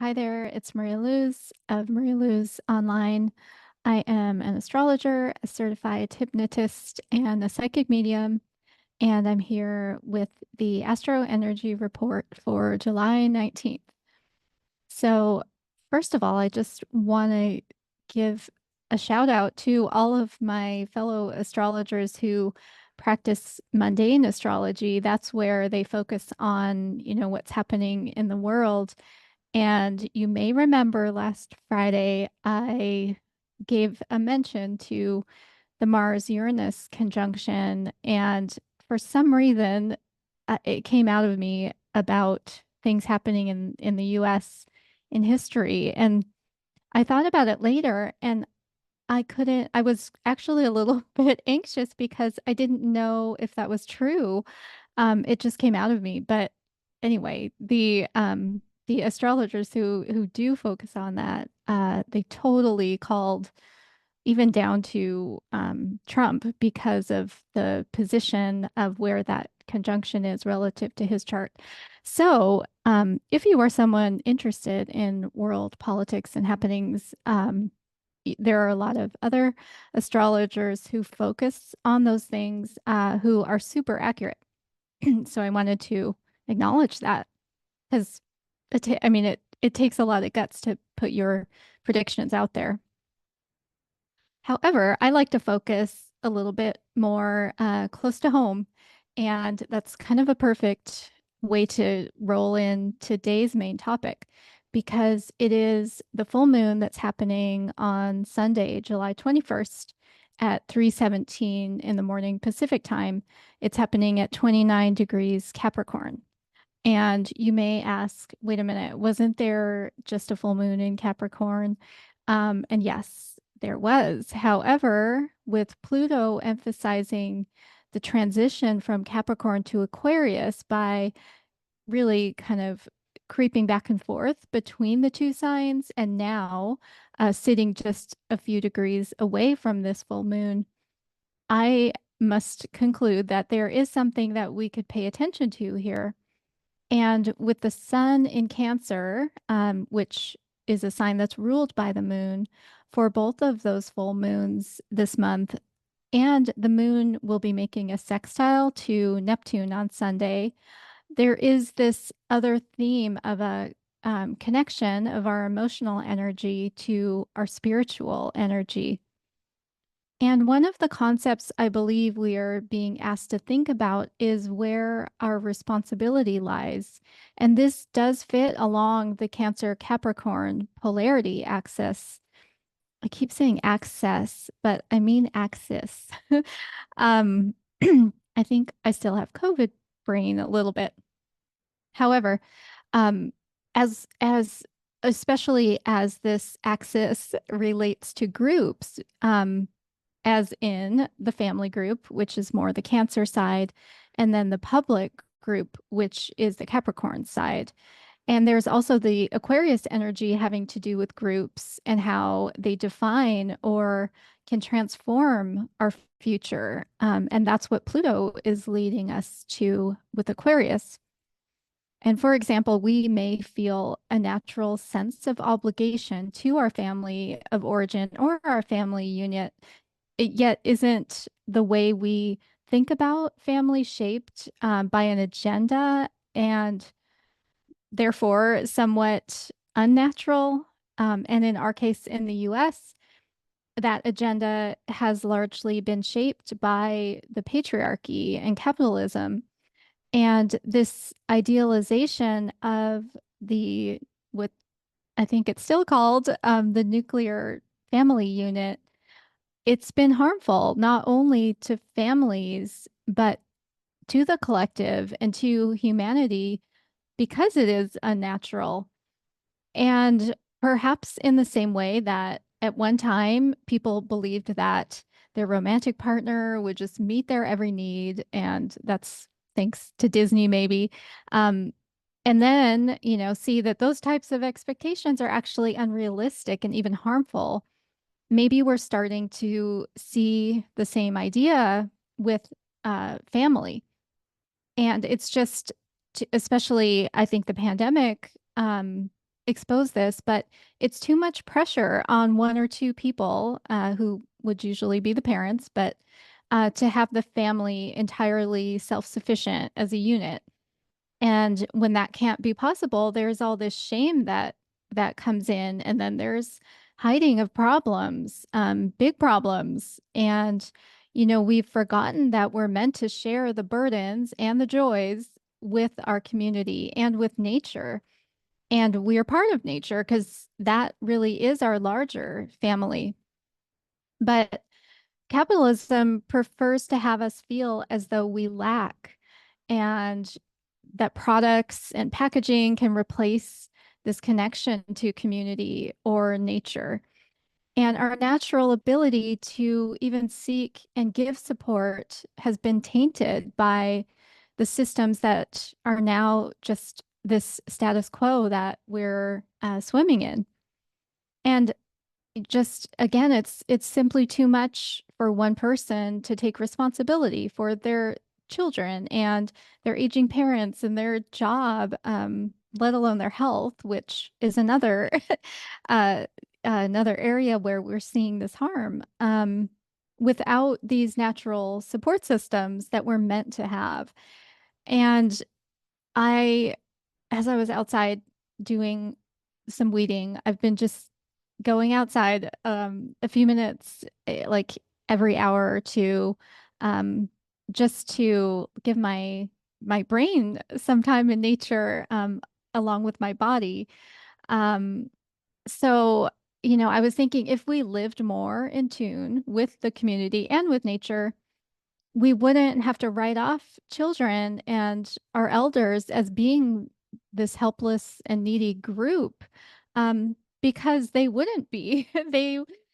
Hi there, it's Maria Luz of Maria Luz Online. I am an astrologer, a certified hypnotist, and a psychic medium, and I'm here with the Astro Energy Report for July 19th. So, first of all, I just want to give a shout out to all of my fellow astrologers who practice mundane astrology. That's where they focus on, what's happening in the world. And you may remember last Friday, I gave a mention to the Mars-Uranus conjunction. And for some reason, it came out of me about things happening in the US in history. And I thought about it later and I was actually a little bit anxious because I didn't know if that was true. It just came out of me. But anyway, the astrologers who do focus on that, they totally called even down to Trump because of the position of where that conjunction is relative to his chart. So, if you are someone interested in world politics and happenings, there are a lot of other astrologers who focus on those things who are super accurate. So I wanted to acknowledge that because it takes a lot of guts to put your predictions out there. However, I like to focus a little bit more close to home, and that's kind of a perfect way to roll in today's main topic because it is the full moon that's happening on Sunday, July 21st at 3:17 in the morning Pacific time. It's happening at 29 degrees Capricorn. And you may ask, wait a minute, wasn't there just a full moon in Capricorn? And yes, there was. However, with Pluto emphasizing the transition from Capricorn to Aquarius by really kind of creeping back and forth between the two signs, and now sitting just a few degrees away from this full moon, I must conclude that there is something that we could pay attention to here. And with the sun in Cancer, which is a sign that's ruled by the moon, for both of those full moons this month, and the moon will be making a sextile to Neptune on Sunday, there is this other theme of a connection of our emotional energy to our spiritual energy. And one of the concepts I believe we are being asked to think about is where our responsibility lies. And this does fit along the Cancer Capricorn polarity axis. I keep saying access, but I mean axis. um, I think I still have COVID brain a little bit. However, um, as especially as this axis relates to groups, as in the family group, which is more the Cancer side, and then the public group, which is the Capricorn side. And there's also the Aquarius energy having to do with groups and how they define or can transform our future. And that's what Pluto is leading us to with Aquarius. And for example, we may feel a natural sense of obligation to our family of origin or our family unit. It yet isn't the way we think about family shaped by an agenda and therefore somewhat unnatural. And in our case in the US, that agenda has largely been shaped by the patriarchy and capitalism. And this idealization of what I think it's still called, the nuclear family unit, it's been harmful not only to families, but to the collective and to humanity because it is unnatural. And perhaps in the same way that at one time people believed that their romantic partner would just meet their every need, and that's thanks to Disney, maybe. And then, see that those types of expectations are actually unrealistic and even harmful. Maybe we're starting to see the same idea with family. And it's just, especially, I think the pandemic expose this, but it's too much pressure on one or two people who would usually be the parents, but to have the family entirely self-sufficient as a unit. And when that can't be possible, there's all this shame that comes in, and then there's hiding of problems, big problems. And we've forgotten that we're meant to share the burdens and the joys with our community and with nature. And we are part of nature because that really is our larger family. But capitalism prefers to have us feel as though we lack, and that products and packaging can replace this connection to community or nature. And our natural ability to even seek and give support has been tainted by the systems that are now just this status quo that we're swimming in. And just again, it's simply too much for one person to take responsibility for their children and their aging parents and their job, let alone their health, which is another another area where we're seeing this harm. Without these natural support systems that we're meant to have. And I, as I was outside doing some weeding, I've been just going outside a few minutes, like every hour or two, um, just to give my brain some time in nature, along with my body. Um, so, I was thinking if we lived more in tune with the community and with nature, we wouldn't have to write off children and our elders as being this helpless and needy group, because they wouldn't be.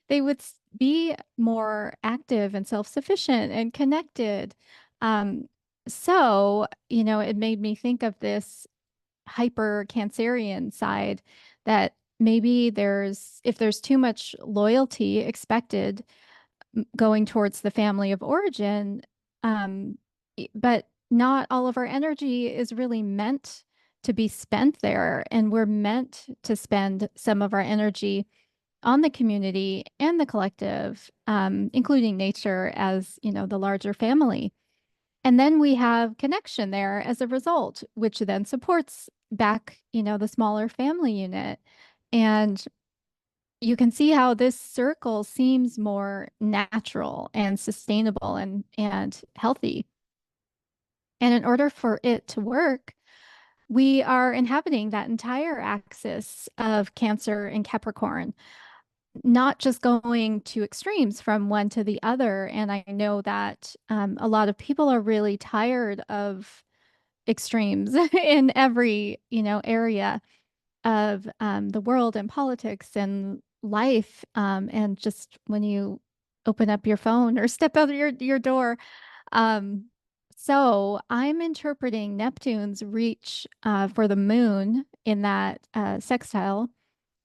They would be more active and self-sufficient and connected. So, it made me think of this hyper Cancerian side that maybe if there's too much loyalty expected going towards the family of origin, um, but not all of our energy is really meant to be spent there. And we're meant to spend some of our energy on the community and the collective, including nature as, the larger family. And then we have connection there as a result, which then supports back, the smaller family unit. And you can see how this circle seems more natural and sustainable and healthy. And in order for it to work, we are inhabiting that entire axis of Cancer and Capricorn, not just going to extremes from one to the other. And I know that a lot of people are really tired of extremes in every, area of the world and politics and life. And just when you open up your phone or step out of your door. Um, so I'm interpreting Neptune's reach for the moon in that sextile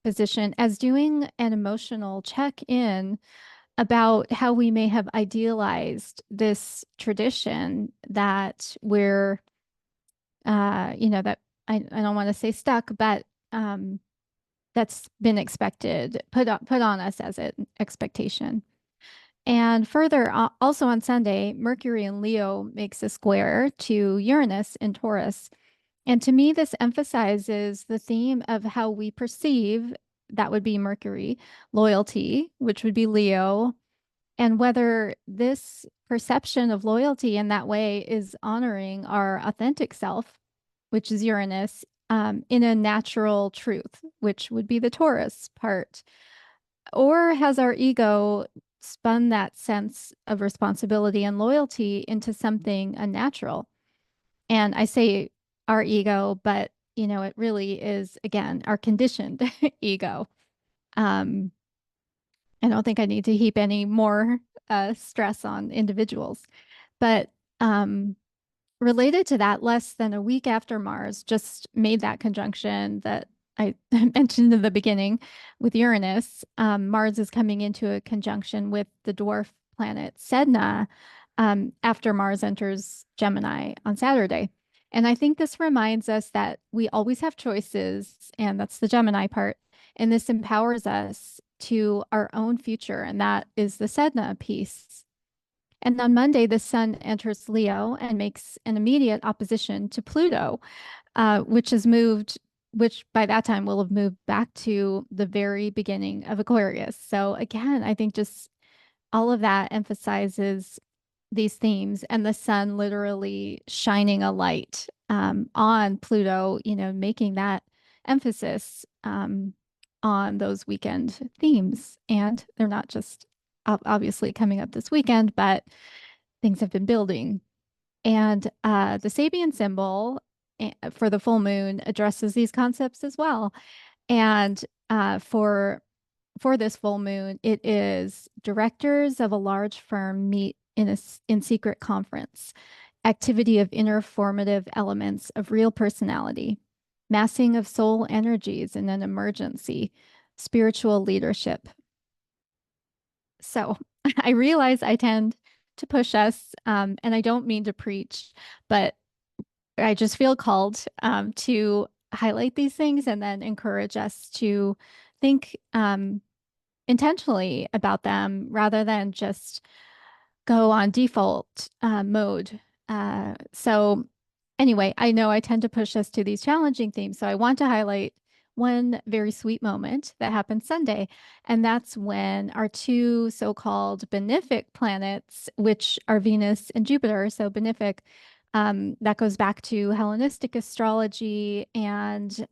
position as doing an emotional check-in about how we may have idealized this tradition that that I don't want to say stuck, but that's been expected, put on us as an expectation. And further, also on Sunday, Mercury in Leo makes a square to Uranus in Taurus. And to me, this emphasizes the theme of how we perceive, that would be Mercury, loyalty, which would be Leo, and whether this perception of loyalty in that way is honoring our authentic self, which is Uranus, in a natural truth, which would be the Taurus part, or has our ego spun that sense of responsibility and loyalty into something unnatural? And I say our ego, but it really is, again, our conditioned ego. Um, I don't think I need to heap any more stress on individuals. But related to that, less than a week after Mars just made that conjunction that I mentioned in the beginning with Uranus, Mars is coming into a conjunction with the dwarf planet Sedna after Mars enters Gemini on Saturday. And I think this reminds us that we always have choices, and that's the Gemini part. And this empowers us to our own future, and that is the Sedna piece. And on Monday, the sun enters Leo and makes an immediate opposition to Pluto, which by that time will have moved back to the very beginning of Aquarius. So again, I think just all of that emphasizes these themes and the sun literally shining a light on Pluto, making that emphasis on those weekend themes. And they're not just obviously coming up this weekend, but things have been building. And the Sabian symbol for the full moon addresses these concepts as well. And for this full moon, it is directors of a large firm meet in secret conference, activity of inner formative elements of real personality, massing of soul energies in an emergency, spiritual leadership. So I realize I tend to push us, and I don't mean to preach, but I just feel called to highlight these things and then encourage us to think intentionally about them rather than just go on default mode. So, anyway, I know I tend to push us to these challenging themes. So, I want to highlight one very sweet moment that happened Sunday. And that's when our two so called benefic planets, which are Venus and Jupiter, so benefic, that goes back to Hellenistic astrology and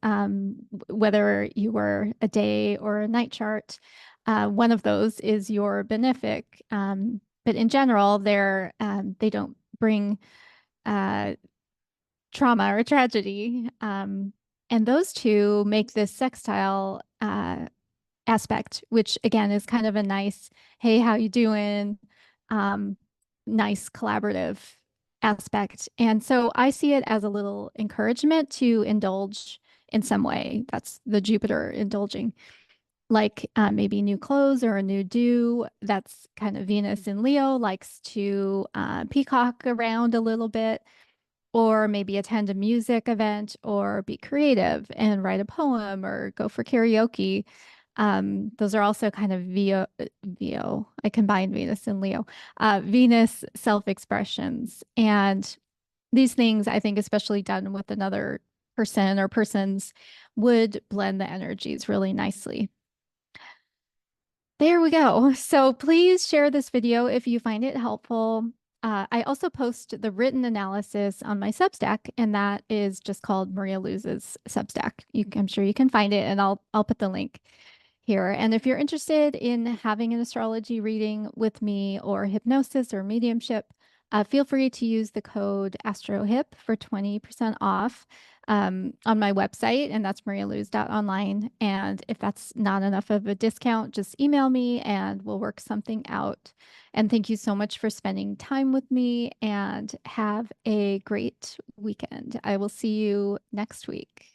whether you were a day or a night chart. One of those is your benefic. But in general, they don't bring uh, trauma or tragedy. And those two make this sextile aspect, which again is kind of a nice, hey, how you doing? Um, Nice collaborative aspect. And so I see it as a little encouragement to indulge in some way. That's the Jupiter indulging, like maybe new clothes or a new do. That's kind of Venus in Leo, likes to peacock around a little bit, or maybe attend a music event or be creative and write a poem or go for karaoke. Those are also kind of VO. I combined Venus and Leo, Venus self-expressions. And these things, I think, especially done with another person or persons, would blend the energies really nicely. There we go. So please share this video if you find it helpful. I also post the written analysis on my Substack, and that is just called Maria Luz's Substack. I'm sure you can find it, and I'll put the link here. And if you're interested in having an astrology reading with me or hypnosis or mediumship, feel free to use the code AstroHip for 20% off on my website, and that's marialuz.online. And if that's not enough of a discount, just email me and we'll work something out. And thank you so much for spending time with me, and have a great weekend. I will see you next week.